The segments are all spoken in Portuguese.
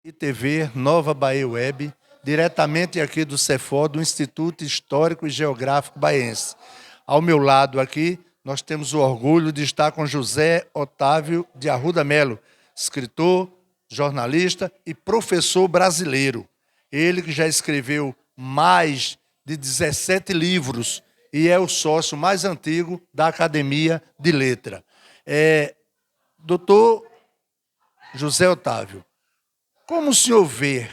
e TV Nova Bahia Web, diretamente aqui do Cefó, do Instituto Histórico e Geográfico Baiense. Ao meu lado aqui, nós temos o orgulho de estar com José Otávio de Arruda Melo, escritor, jornalista e professor brasileiro. Ele que já escreveu mais de 17 livros e é o sócio mais antigo da Academia de Letra. Doutor José Otávio, como o senhor vê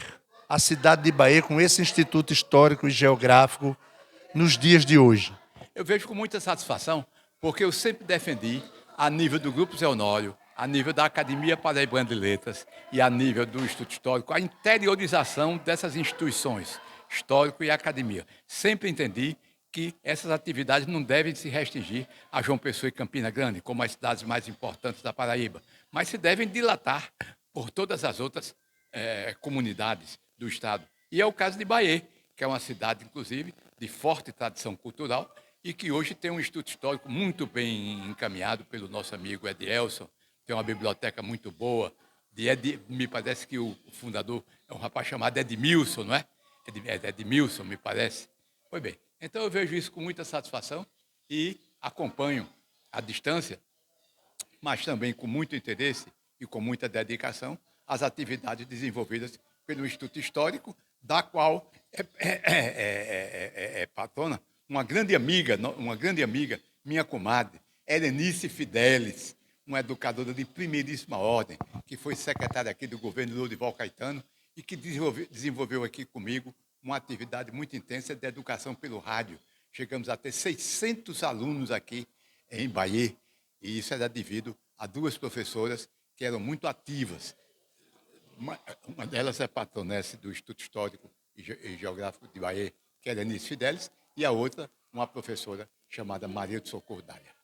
a cidade de Bahia com esse Instituto Histórico e Geográfico nos dias de hoje? Eu vejo com muita satisfação, porque eu sempre defendi, a nível do Grupo Zé Honório, a nível da Academia Paraibana de Letras e a nível do Instituto Histórico, a interiorização dessas instituições, histórico e academia. Sempre entendi que essas atividades não devem se restringir a João Pessoa e Campina Grande, como as cidades mais importantes da Paraíba, mas se devem dilatar por todas as outras comunidades do Estado. E é o caso de Bahia, que é uma cidade, inclusive, de forte tradição cultural e que hoje tem um Instituto Histórico muito bem encaminhado pelo nosso amigo Edielson, tem uma biblioteca muito boa, me parece que o fundador é um rapaz chamado Edmilson, não é? Edmilson, me parece. Pois bem, então eu vejo isso com muita satisfação e acompanho à distância, mas também com muito interesse e com muita dedicação, as atividades desenvolvidas pelo Instituto Histórico, da qual é patrona uma grande amiga, minha comadre, Helenice Fidelis, uma educadora de primeiríssima ordem, que foi secretária aqui do governo Lourival Caetano e que desenvolveu aqui comigo uma atividade muito intensa de educação pelo rádio. Chegamos a ter 600 alunos aqui em Bahia, e isso era devido a duas professoras que eram muito ativas. Uma delas é patronesse do Instituto Histórico e Geográfico de Bahia, que é Helenice Fidelis, e a outra, uma professora chamada Maria de Socorro Dália.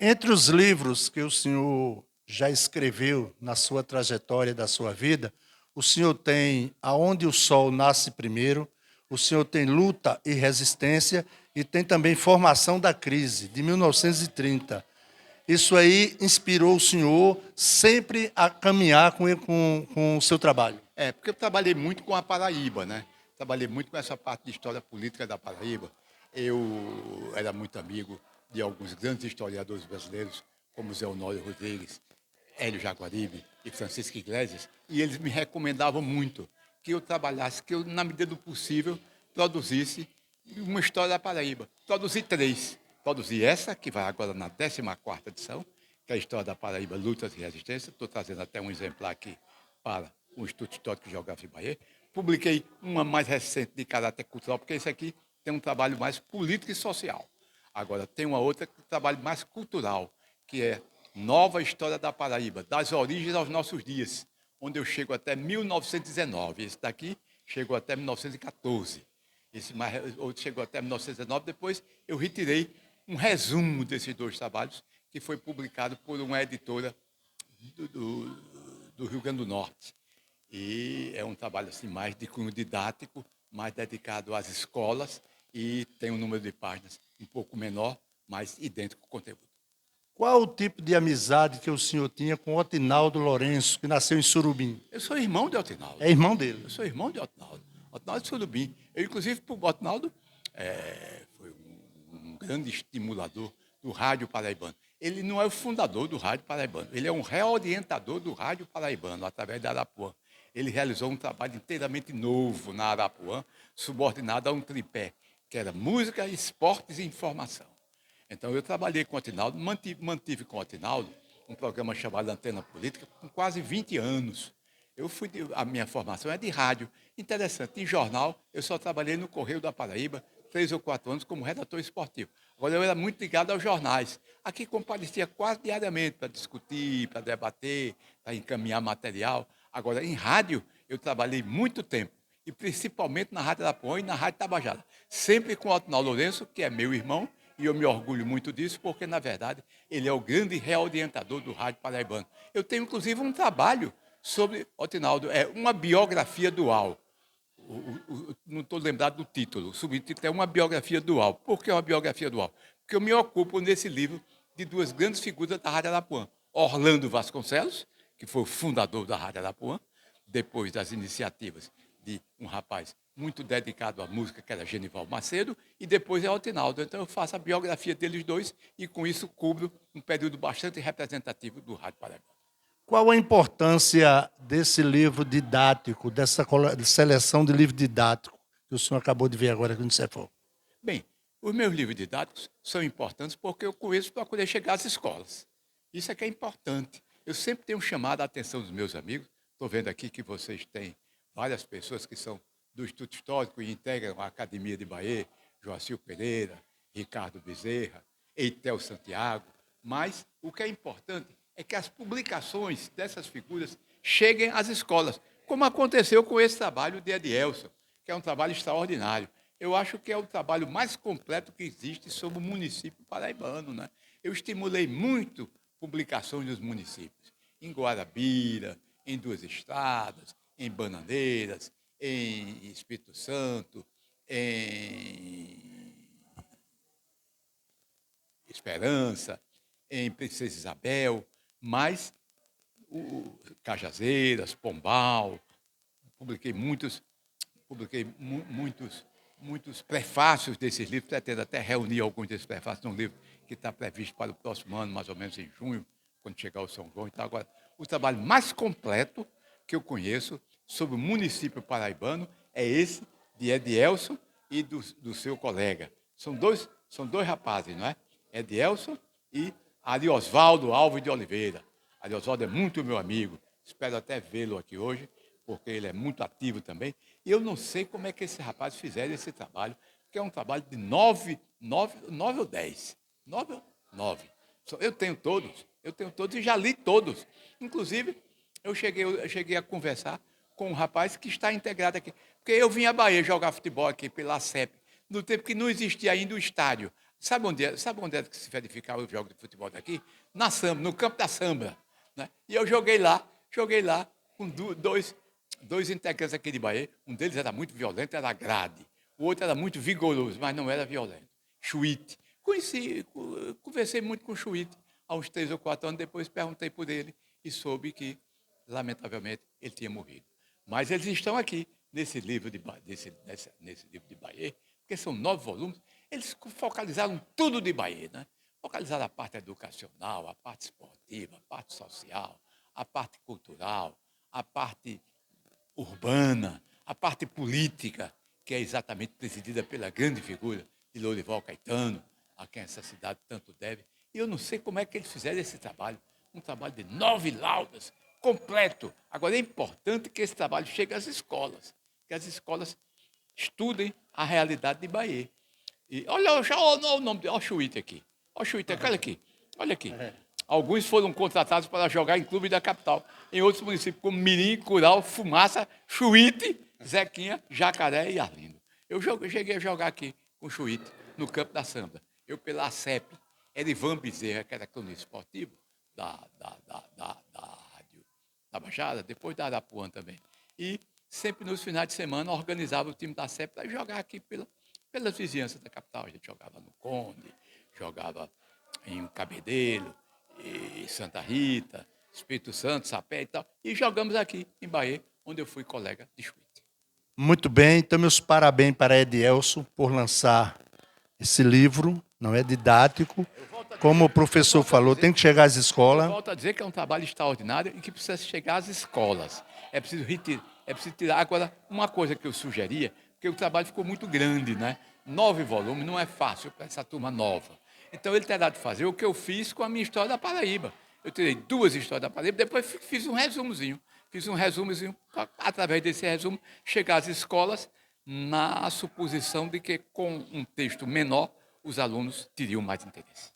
Entre os livros que o senhor já escreveu na sua trajetória da sua vida, o senhor tem Aonde o Sol Nasce Primeiro, o senhor tem Luta e Resistência e tem também Formação da Crise, de 1930. Isso aí inspirou o senhor sempre a caminhar com o seu trabalho? Porque eu trabalhei muito com a Paraíba, né? Trabalhei muito com essa parte de história política da Paraíba. Eu era muito amigo de alguns grandes historiadores brasileiros, como Zé Honório Rodrigues, Hélio Jaguaribe e Francisco Iglesias, e eles me recomendavam muito que eu trabalhasse, que eu, na medida do possível, produzisse uma história da Paraíba. Produzi 3. Produzi essa, que vai agora na 14ª edição, que é a História da Paraíba, Lutas e Resistência. Estou trazendo até um exemplar aqui para o Instituto Histórico e Geográfico de Bahia. Publiquei uma mais recente de caráter cultural, porque esse aqui tem um trabalho mais político e social. Agora, tem uma outra que trabalho mais cultural, que é Nova História da Paraíba, das origens aos nossos dias, onde eu chego até 1919. Esse daqui chegou até 1914. Esse outro chegou até 1919. Depois eu retirei um resumo desses 2 trabalhos, que foi publicado por uma editora do Rio Grande do Norte. E é um trabalho assim, mais de cunho didático, mais dedicado às escolas, e tem um número de páginas um pouco menor, mas idêntico com o conteúdo. Qual o tipo de amizade que o senhor tinha com Otinaldo Lourenço, que nasceu em Surubim? Eu sou irmão de Otinaldo. É irmão dele? Eu sou irmão de Otinaldo. Otinaldo de Surubim. Eu, inclusive, o Otinaldo foi um grande estimulador do rádio paraibano. Ele não é o fundador do rádio paraibano, ele é um reorientador do rádio paraibano, através da Arapuã. Ele realizou um trabalho inteiramente novo na Arapuã, subordinado a um tripé, que era música, esportes e informação. Então, eu trabalhei com o Otinaldo, mantive com o Otinaldo um programa chamado Antena Política com quase 20 anos. A minha formação é de rádio. Interessante, em jornal, eu só trabalhei no Correio da Paraíba 3 ou 4 anos como redator esportivo. Agora, eu era muito ligado aos jornais. Aqui comparecia quase diariamente para discutir, para debater, para encaminhar material. Agora, em rádio, eu trabalhei muito tempo, e principalmente na Rádio Arapuã e na Rádio Tabajara. Sempre com o Otinaldo Lourenço, que é meu irmão, e eu me orgulho muito disso, porque, na verdade, ele é o grande reorientador do rádio paraibano. Eu tenho, inclusive, um trabalho sobre Otinaldo, uma biografia dual. Não estou lembrado do título, o subtítulo é Uma Biografia Dual. Por que uma biografia dual? Porque eu me ocupo, nesse livro, de 2 grandes figuras da Rádio Arapuã. Orlando Vasconcelos, que foi o fundador da Rádio Arapuã, depois das iniciativas de um rapaz muito dedicado à música, que era Genival Macedo, e depois é Altinaldo. Então eu faço a biografia deles dois e com isso cubro um período bastante representativo do Rádio Paraibano. Qual a importância desse livro didático, dessa seleção de livro didático que o senhor acabou de ver agora aqui no CEFOR? Bem, os meus livros didáticos são importantes porque eu conheço para poder chegar às escolas. Isso é que é importante. Eu sempre tenho chamado a atenção dos meus amigos. Estou vendo aqui que vocês têm várias pessoas que são do Instituto Histórico e integram a Academia de Bahia, Joacil Pereira, Ricardo Bezerra, Eitel Santiago. Mas o que é importante é que as publicações dessas figuras cheguem às escolas, como aconteceu com esse trabalho de Edielson, que é um trabalho extraordinário. Eu acho que é o trabalho mais completo que existe sobre o município paraibano, né? Eu estimulei muito publicações nos municípios, em Guarabira, em Duas Estradas, em Bananeiras, em Espírito Santo, em Esperança, em Princesa Isabel, mas Cajazeiras, Pombal, publiquei muitos prefácios desses livros, pretendo até reunir alguns desses prefácios num livro que está previsto para o próximo ano, mais ou menos em junho, quando chegar o São João. Então, agora, o trabalho mais completo que eu conheço sobre o município paraibano é esse de Edielson e do seu colega. São dois rapazes, não é? Edielson e Ariosvaldo Alves de Oliveira. Ariosvaldo é muito meu amigo, espero até vê-lo aqui hoje, porque ele é muito ativo também. E eu não sei como é que esses rapazes fizeram esse trabalho, porque é um trabalho de 9 ou 10. 9 ou 9. Eu tenho todos e já li todos. Inclusive, eu cheguei a conversar com um rapaz que está integrado aqui. Porque eu vim à Bahia jogar futebol aqui pela CEP, no tempo que não existia ainda o estádio. Sabe onde é que se verificava o jogo de futebol daqui? Na Samba, no campo da Samba. Né? E eu joguei lá com dois integrantes aqui de Bahia. Um deles era muito violento, era Grade. O outro era muito vigoroso, mas não era violento. Chuíte. Conversei muito com o Chuíte há uns 3 ou 4 anos, depois perguntei por ele e soube que, lamentavelmente, ele tinha morrido. Mas eles estão aqui, nesse livro nesse livro de Bahia, porque são 9 volumes. Eles focalizaram tudo de Bahia, né? Focalizaram a parte educacional, a parte esportiva, a parte social, a parte cultural, a parte urbana, a parte política, que é exatamente presidida pela grande figura de Lourival Caetano, a quem essa cidade tanto deve. E eu não sei como é que eles fizeram esse trabalho, um trabalho de 9 laudas, completo. Agora, é importante que esse trabalho chegue às escolas, que as escolas estudem a realidade de Bahia. E olha o nome dele, olha o Chuíte aqui. Olha o Chuíte, olha aqui. Alguns foram contratados para jogar em clube da capital. Em outros municípios, como Mirim, Curau, Fumaça, Chuíte, Zequinha, Jacaré e Arlindo. Eu cheguei a jogar aqui com o Chuíte, no campo da Samba. Eu pela CEP, Erivan Bezerra, que era cronista esportivo da Rádio da Baixada, depois da Arapuã também. E sempre nos finais de semana organizava o time da CEP para jogar aqui pelas vizinhanças da capital. A gente jogava no Conde, jogava em Cabedelo, e Santa Rita, Espírito Santo, Sapé e tal. E jogamos aqui em Bahia, onde eu fui colega de Chuíte. Muito bem, então meus parabéns para Edielson por lançar esse livro, não é didático. Como o professor falou, tem que chegar às escolas. Eu volto a dizer que é um trabalho extraordinário e que precisa chegar às escolas. É preciso tirar. Agora, uma coisa que eu sugeria, porque o trabalho ficou muito grande, né? 9 volumes não é fácil para essa turma nova. Então, ele terá de fazer o que eu fiz com a minha história da Paraíba. Eu tirei 2 histórias da Paraíba, depois fiz um resumozinho. Para, através desse resumo, chegar às escolas na suposição de que, com um texto menor, os alunos teriam mais interesse.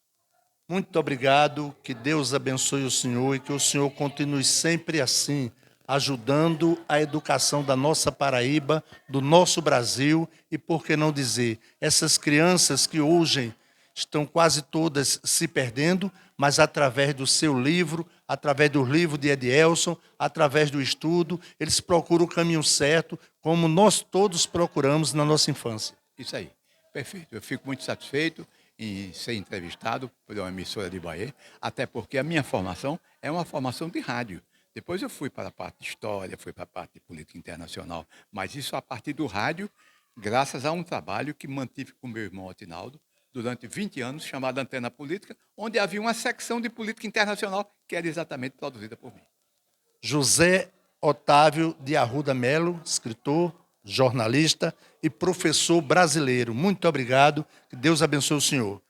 Muito obrigado, que Deus abençoe o senhor e que o senhor continue sempre assim, ajudando a educação da nossa Paraíba, do nosso Brasil e, por que não dizer, essas crianças que hoje estão quase todas se perdendo, mas através do seu livro, através do livro de Edielson, através do estudo, eles procuram o caminho certo, como nós todos procuramos na nossa infância. Isso aí, perfeito. Eu fico muito satisfeito em ser entrevistado por uma emissora de Bahia, até porque a minha formação é uma formação de rádio. Depois eu fui para a parte de história, fui para a parte de política internacional, mas isso a partir do rádio, graças a um trabalho que mantive com meu irmão Otinaldo durante 20 anos, chamado Antena Política, onde havia uma secção de política internacional que era exatamente produzida por mim. José Otávio de Arruda Melo, escritor, jornalista e professor brasileiro. Muito obrigado. Que Deus abençoe o senhor.